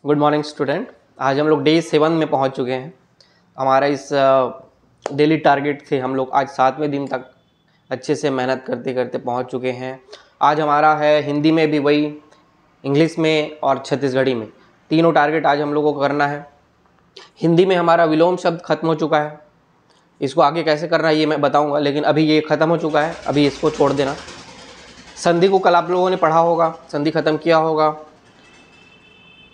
Good morning student. आज हम लोग डे 7 में पहुंच चुके हैं। हमारा इस डेली टारगेट से हम लोग आज 7वें दिन तक अच्छे से मेहनत करते करते पहुंच चुके हैं। आज हमारा है हिंदी में भी वही, इंग्लिश में और छत्तीसगढ़ी में, तीनों टारगेट आज हम लोगों को करना है। हिंदी में हमारा विलोम शब्द खत्म हो चुका है, इसको आगे कैसे करना है ये मैं बताऊँगा, लेकिन अभी ये ख़त्म हो चुका है, अभी इसको छोड़ देना। संधि को कल आप लोगों ने पढ़ा होगा, संधि खत्म किया होगा।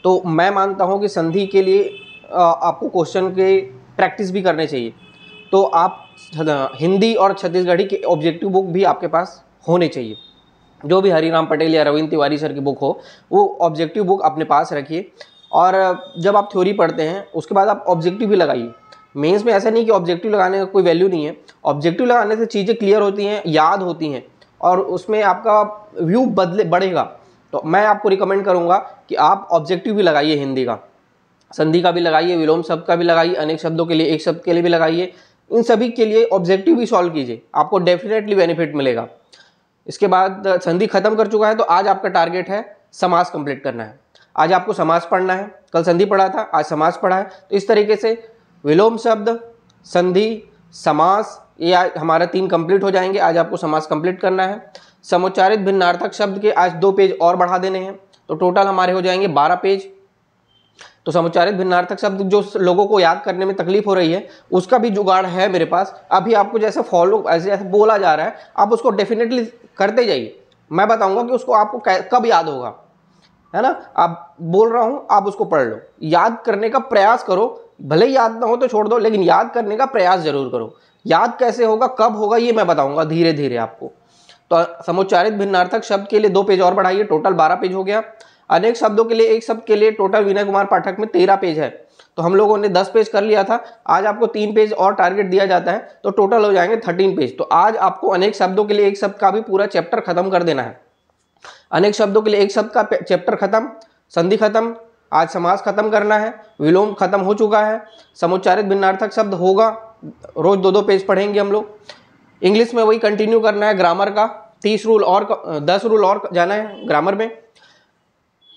तो मैं मानता हूं कि संधि के लिए आपको क्वेश्चन के प्रैक्टिस भी करने चाहिए। तो आप हिंदी और छत्तीसगढ़ी के ऑब्जेक्टिव बुक भी आपके पास होने चाहिए। जो भी हरिराम पटेल या रविंद्र तिवारी सर की बुक हो, वो ऑब्जेक्टिव बुक अपने पास रखिए। और जब आप थ्योरी पढ़ते हैं उसके बाद आप ऑब्जेक्टिव भी लगाइए। मेंस में ऐसा नहीं कि ऑब्जेक्टिव लगाने का कोई वैल्यू नहीं है। ऑब्जेक्टिव लगाने से चीज़ें क्लियर होती हैं, याद होती हैं और उसमें आपका व्यू बढ़ेगा। तो मैं आपको रिकमेंड करूंगा कि आप ऑब्जेक्टिव भी लगाइए, हिंदी का, संधि का भी लगाइए, विलोम शब्द का भी लगाइए, अनेक शब्दों के लिए एक शब्द के लिए भी लगाइए। इन सभी के लिए ऑब्जेक्टिव भी सॉल्व कीजिए, आपको डेफिनेटली बेनिफिट मिलेगा। इसके बाद संधि खत्म कर चुका है तो आज आपका टारगेट है समास कंप्लीट करना है। आज आपको समास पढ़ना है, कल संधि पढ़ा था, आज समास पढ़ा है। तो इस तरीके से विलोम शब्द, संधि, समास, ये हमारा 3 कंप्लीट हो जाएंगे। आज आपको समास कंप्लीट करना है। समुच्चारित भिन्नार्थक शब्द के आज 2 पेज और बढ़ा देने हैं, तो टोटल हमारे हो जाएंगे 12 पेज। तो समुच्चारित भिन्नार्थक शब्द जो लोगों को याद करने में तकलीफ हो रही है, उसका भी जुगाड़ है मेरे पास। अभी आपको जैसे फॉलो ऐसे बोला जा रहा है, आप उसको डेफिनेटली करते जाइए। मैं बताऊंगा कि उसको आपको कब याद होगा, है ना। आप बोल रहा हूं, आप उसको पढ़ लो, याद करने का प्रयास करो। भले ही याद ना हो तो छोड़ दो, लेकिन याद करने का प्रयास जरूर करो। याद कैसे होगा, कब होगा, ये मैं बताऊंगा धीरे धीरे आपको। तो समुच्चारित भिन्नार्थक शब्द के लिए 2 पेज और बढ़ाइए, टोटल 12 पेज हो गया। अनेक शब्दों के लिए एक शब्द के लिए टोटल विनय कुमार पाठक में 13 पेज है, तो हम लोगों ने 10 पेज कर लिया था। आज आपको 3 पेज और टारगेट दिया जाता है, तो टोटल हो जाएंगे 13 पेज। तो आज आपको अनेक शब्दों के लिए एक शब्द का भी पूरा चैप्टर खत्म कर देना है। अनेक शब्दों के लिए एक शब्द का चैप्टर खत्म, संधि खत्म, आज समास खत्म करना है, विलोम खत्म हो चुका है, समुच्चारित भिन्नार्थक शब्द होगा, रोज 2-2 पेज पढ़ेंगे हम लोग। इंग्लिश में वही कंटिन्यू करना है, ग्रामर का 30 रूल और 10 रूल और जाना है ग्रामर में।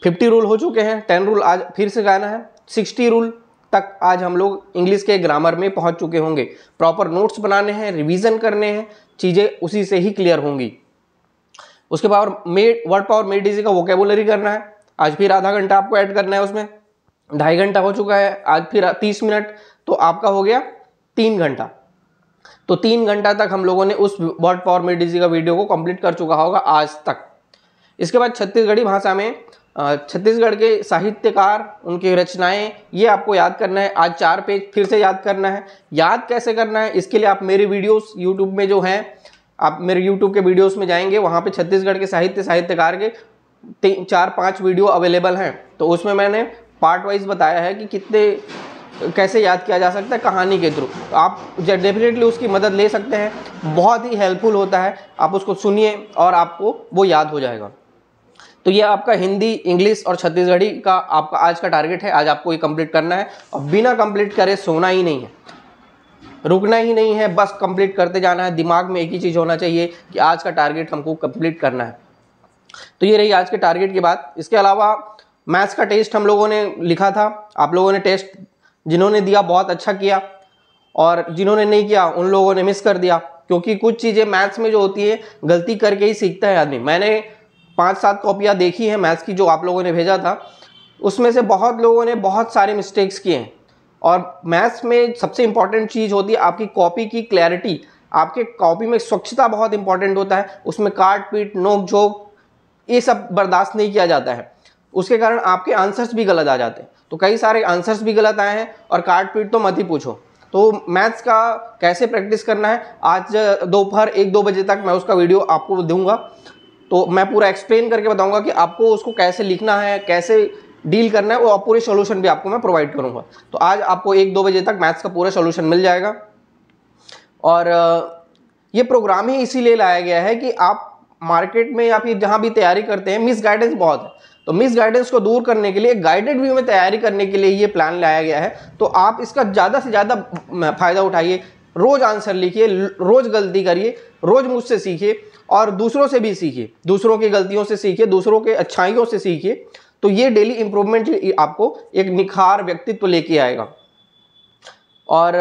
50 रूल हो चुके हैं, 10 रूल आज फिर से गाना है। 60 रूल तक आज हम लोग इंग्लिश के ग्रामर में पहुंच चुके होंगे। प्रॉपर नोट्स बनाने हैं, रिवीजन करने हैं, चीज़ें उसी से ही क्लियर होंगी। उसके बाद वर्ड पावर मेड इजी का वोकेबुलरी करना है, आज फिर आधा घंटा आपको ऐड करना है उसमें। 2.5 घंटा हो चुका है, आज फिर 30 मिनट, तो आपका हो गया 3 घंटा। तो 3 घंटा तक हम लोगों ने उस वर्ड पावर मेड इजी का वीडियो को कंप्लीट कर चुका होगा आज तक। इसके बाद छत्तीसगढ़ी भाषा में छत्तीसगढ़ के साहित्यकार, उनकी रचनाएं, ये आपको याद करना है। आज 4 पेज फिर से याद करना है। याद कैसे करना है, इसके लिए आप मेरे वीडियोस यूट्यूब में जो हैं, आप मेरे यूट्यूब के वीडियोस में जाएंगे, वहाँ पे छत्तीसगढ़ के साहित्यकार के 4-5 वीडियो अवेलेबल हैं। तो उसमें मैंने पार्ट वाइज बताया है कि कैसे याद किया जा सकता है कहानी के थ्रू। तो आप डेफिनेटली उसकी मदद ले सकते हैं, बहुत ही हेल्पफुल होता है। आप उसको सुनिए और आपको वो याद हो जाएगा। तो ये आपका हिंदी, इंग्लिश और छत्तीसगढ़ी का आपका आज का टारगेट है। आज आपको ये कंप्लीट करना है और बिना कंप्लीट करे सोना ही नहीं है, रुकना ही नहीं है, बस कंप्लीट करते जाना है। दिमाग में एक ही चीज़ होना चाहिए कि आज का टारगेट हमको कंप्लीट करना है। तो ये रही आज के टारगेट की बात। इसके अलावा मैथ्स का टेस्ट हम लोगों ने लिखा था। आप लोगों ने टेस्ट जिन्होंने दिया बहुत अच्छा किया, और जिन्होंने नहीं किया उन लोगों ने मिस कर दिया, क्योंकि कुछ चीज़ें मैथ्स में जो होती है गलती करके ही सीखता है आदमी। मैंने 5-7 कॉपियाँ देखी हैं मैथ्स की जो आप लोगों ने भेजा था, उसमें से बहुत लोगों ने बहुत सारे मिस्टेक्स किए हैं। और मैथ्स में सबसे इंपॉर्टेंट चीज़ होती है आपकी कॉपी की क्लैरिटी। आपके कॉपी में स्वच्छता बहुत इंपॉर्टेंट होता है, उसमें काट पीट, नोक झोंक, ये सब बर्दाश्त नहीं किया जाता है। उसके कारण आपके आंसर्स भी गलत आ जाते हैं। तो कई सारे आंसर्स भी गलत आए हैं, और काट पीट तो मत ही पूछो। तो मैथ्स का कैसे प्रैक्टिस करना है, आज दोपहर 1-2 बजे तक मैं उसका वीडियो आपको दूंगा। तो मैं पूरा एक्सप्लेन करके बताऊंगा कि आपको उसको कैसे लिखना है, कैसे डील करना है, और पूरे सोल्यूशन भी आपको मैं प्रोवाइड करूंगा। तो आज आपको 1-2 बजे तक मैथ्स का पूरा सोल्यूशन मिल जाएगा। और ये प्रोग्राम ही इसीलिए लाया गया है कि आप मार्केट में या फिर जहाँ भी तैयारी करते हैं, मिस गाइडेंस बहुत है। तो मिस गाइडेंस को दूर करने के लिए, गाइडेड व्यू में तैयारी करने के लिए ये प्लान लाया गया है। तो आप इसका ज़्यादा से ज़्यादा फायदा उठाइए। रोज़ आंसर लिखिए, रोज़ गलती करिए, रोज़ मुझसे सीखिए और दूसरों से भी सीखिए। दूसरों की गलतियों से सीखिए, दूसरों के अच्छाइयों से सीखिए। तो ये डेली इंप्रूवमेंट आपको एक निखार व्यक्तित्व लेके आएगा। और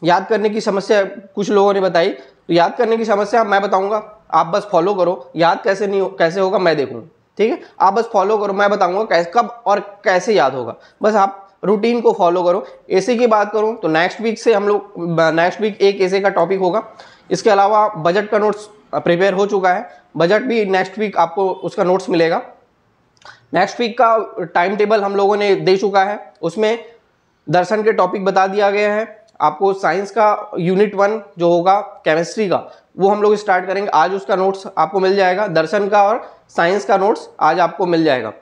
याद करने की समस्या कुछ लोगों ने बताई, तो याद करने की समस्या मैं बताऊंगा, आप बस फॉलो करो। याद कैसे होगा मैं देखूंगा, ठीक है। आप बस फॉलो करो, मैं बताऊंगा कब और कैसे याद होगा। बस आप रूटीन को फॉलो करो। एसे की बात करूं तो नेक्स्ट वीक एक एसे का टॉपिक होगा। इसके अलावा बजट का नोट्स प्रिपेयर हो चुका है, बजट भी नेक्स्ट वीक आपको उसका नोट्स मिलेगा। नेक्स्ट वीक का टाइम टेबल हम लोगों ने दे चुका है, उसमें दर्शन के टॉपिक बता दिया गया है। आपको साइंस का यूनिट 1 जो होगा केमिस्ट्री का, वो हम लोग स्टार्ट करेंगे। आज उसका नोट्स आपको मिल जाएगा। दर्शन का और साइंस का नोट्स आज आपको मिल जाएगा।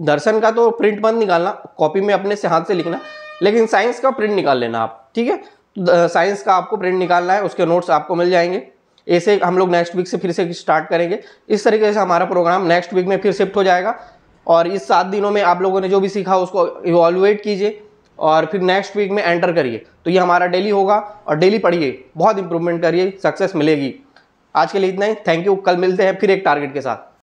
दर्शन का तो प्रिंट मत निकालना, कॉपी में अपने से हाथ से लिखना, लेकिन साइंस का प्रिंट निकाल लेना आप, ठीक है। साइंस का आपको प्रिंट निकालना है, उसके नोट्स आपको मिल जाएंगे। ऐसे हम लोग नेक्स्ट वीक से फिर से स्टार्ट करेंगे। इस तरीके से हमारा प्रोग्राम नेक्स्ट वीक में फिर शिफ्ट हो जाएगा। और इस 7 दिनों में आप लोगों ने जो भी सीखा उसको इवॉल्युएट कीजिए और फिर नेक्स्ट वीक में एंटर करिए। तो ये हमारा डेली होगा और डेली पढ़िए, बहुत इंप्रूवमेंट करिए, सक्सेस मिलेगी। आज के लिए इतना ही, थैंक यू। कल मिलते हैं फिर एक टारगेट के साथ।